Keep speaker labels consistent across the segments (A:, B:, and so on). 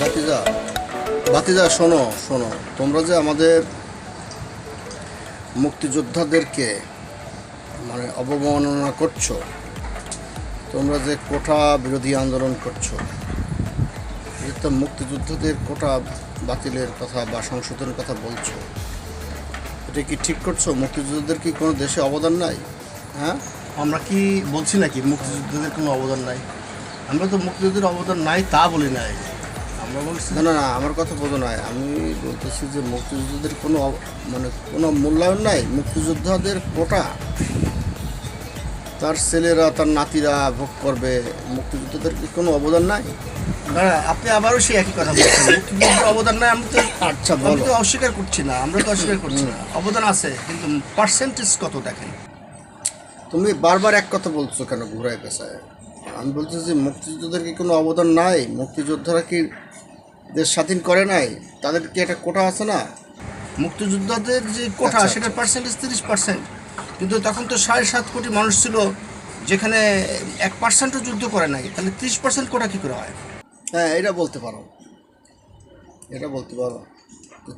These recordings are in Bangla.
A: ভাতিজা ভাতিজা শোনো শোনো, তোমরা যে আমাদের মুক্তিযোদ্ধাদেরকে মানে অবমাননা করছো, তোমরা যে কোটা বিরোধী আন্দোলন করছো, এটা মুক্তিযোদ্ধাদের কোটা বাতিলের কথা বা সংশোধনের কথা বলছো, এটা কি ঠিক করছো? মুক্তিযোদ্ধাদের কি কোনো দেশে অবদান নাই? হ্যাঁ,
B: আমরা কি বলছি নাকি মুক্তিযুদ্ধদের কোনো অবদান নাই? আমরা তো মুক্তিযুদ্ধের অবদান নাই তা বলি নাই, আমরা বলছি
A: না না না, আমার কথা বোঝো নয়। আমি বলতেছি যে মুক্তিযোদ্ধাদের কোনো মানে কোনো মূল্যায়ন নাই। মুক্তিযোদ্ধাদের কোটা তার ছেলেরা তার নাতিরা ভোগ করবে, মুক্তিযোদ্ধাদের কি কোনো অবদান নাই?
B: না, আপনি আবারও সেই একই কথা বলছেন, মুক্তিযুদ্ধের অবদান নাই। আমরা তো
A: আচ্ছা
B: আমি
A: বলো।
B: তো অস্বীকার করছি না, আমরা তো অস্বীকার করছি না, অবদান আছে, কিন্তু পার্সেন্টেজ কত দেখেন।
A: তুমি বারবার এক কথা বলছো কেন ঘুরায় পেঁচায়? আমি বলছি যে মুক্তিযোদ্ধাদের কি কোনো অবদান নাই? মুক্তিযোদ্ধারা কি দেশ স্বাধীন করে নাই? তাদের কি একটা কোটা আছে না?
B: মুক্তিযোদ্ধাদের যে কোটা
A: আচ্ছা,
B: সেটার
A: আচ্ছা।
B: পার্সেন্টেজ 30%, কিন্তু তখন তো 7.5 কোটি মানুষ ছিল, যেখানে 1%ও যুদ্ধ করে নাই, তাহলে 30% কোটা কী করে হয়?
A: হ্যাঁ, এটা বলতে পারো, এটা বলতে পারো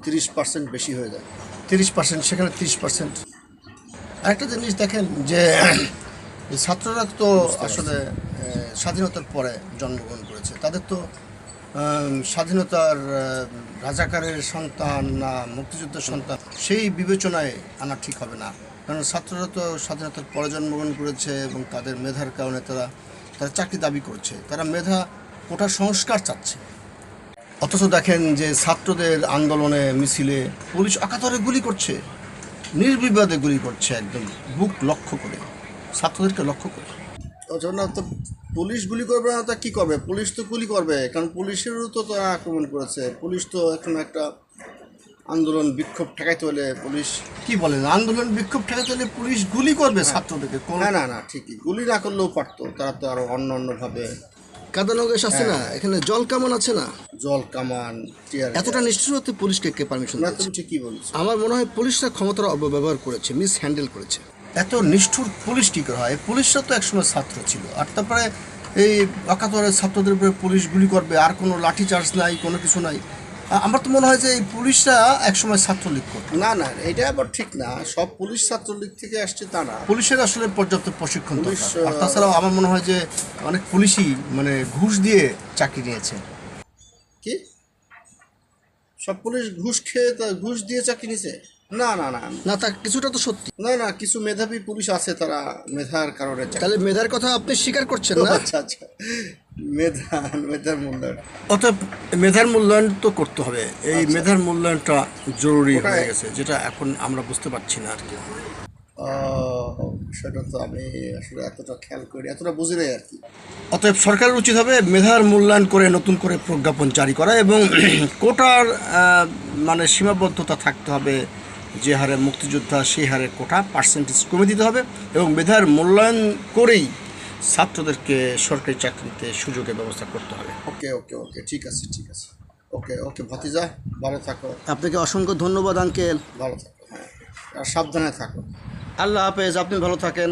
A: 30% বেশি হয়ে যায়।
B: 30%, সেখানে 30%। আরেকটা জিনিস দেখেন যে ছাত্ররা তো আসলে স্বাধীনতার পরে জন্মগ্রহণ করেছে, তাদের তো স্বাধীনতার রাজাকারের সন্তান না মুক্তিযুদ্ধের সন্তান, সেই বিবেচনায় আনা ঠিক হবে না। কারণ ছাত্ররা তো স্বাধীনতার পরে জন্মগ্রহণ করেছে এবং তাদের মেধার কারণে তারা তারা চাকরি দাবি করছে, তারা মেধা কোটা সংস্কার চাচ্ছে। অথচ দেখেন যে ছাত্রদের আন্দোলনে মিছিলে পুলিশ অকাতরে গুলি করছে, নির্বিবাদে গুলি করছে, একদম বুক লক্ষ্য করে, ছাত্রদেরকে লক্ষ্য করে।
A: ওই না তো, পুলিশ গুলি করবে না তা কী করবে? পুলিশ তো গুলি করবে, কারণ পুলিশেরও তো তারা আক্রমণ করেছে। পুলিশ তো এখন একটা আন্দোলন বিক্ষোভ ঠেকাইতে হলে পুলিশ।
B: কি বলেন, আন্দোলন বিক্ষোভ ঠেকাতে হলে পুলিশ গুলি করবে ছাত্রদেরকে?
A: না না না, ঠিকই, গুলি না করলেও পারতো, তারা তো আরও অন্য অন্যভাবে
B: কাদানো গ্যাস আছে না, এখানে জল কামান আছে না,
A: জল কামান, টিয়ার
B: এতটা নিষ্ঠুর হতে পুলিশকে কে পারমিশন
A: না,
B: দিয়েছে?
A: তুমি ঠিকই বলছো।
B: আমার মনে হয় পুলিশরা ক্ষমতার অপব্যবহার করেছে, মিস হ্যান্ডেল করেছে। এত নিষ্ঠুর পুলিশ কী করে হয়? পুলিশরা তো একসময় ছাত্র ছিল, আর তারপরে এই অকাতরে ছাত্রদের উপরে পুলিশ গুলি করবে, আর কোনো লাঠি চার্জ নাই, কোনো কিছু নাই। আমার তো মনে হয় যে এই পুলিশরা একসময় ছাত্রলীগ করতো।
A: না না, এটা আবার ঠিক না, সব পুলিশ ছাত্রলীগ থেকে আসছে তা না।
B: পুলিশের আসলে পর্যাপ্ত প্রশিক্ষণ
A: পুলিশ,
B: দরকার। আর তাছাড়াও আমার মনে হয় যে অনেক পুলিশই মানে ঘুষ দিয়ে চাকরি নিয়েছে।
A: কি সব পুলিশ ঘুষ খেয়ে ঘুষ দিয়ে চাকরি নিছে? না না না
B: না, তা কিছুটা তো সত্যি।
A: না না, কিছু মেধাবী পুলিশ আছে, তারা মেধার কারণে
B: তাহলে মেধার কথা আপনি স্বীকার করছেন না?
A: আচ্ছা আচ্ছা, মেধার মূল্যায়ন।
B: অতএব মেধার মূল্যায়ন তো করতে হবে, এই মেধার মূল্যায়নটা জরুরি হয়ে গেছে, যেটা এখন আমরা বুঝতে পারছি না আর কি।
A: সেটা তো আমি আসলে এতটা খেয়াল করি, এতটা বুঝি নাই আর কি।
B: অতএব সরকারের উচিত হবে মেধার মূল্যায়ন করে নতুন করে প্রজ্ঞাপন জারি করা, এবং কোটার মানে সীমাবদ্ধতা থাকতে হবে, যে হারে মুক্তিযোদ্ধা সেই হারে কোটা পার্সেন্টেজ কমে দিতে হবে, এবং মেধার মূল্যায়ন করেই ছাত্রদেরকে সরকারি চাকরিতে সুযোগের ব্যবস্থা করতে হবে।
A: ওকে ওকে ওকে, ঠিক আছে ঠিক আছে। ওকে ওকে ভাতিজা, ভালো থাকো।
B: আপনাকে অসংখ্য ধন্যবাদ আঙ্কেল।
A: ভালো থাকো, হ্যাঁ, আর সাবধানে থাকো।
B: আল্লাহ হাফেজ, আপনি ভালো থাকেন।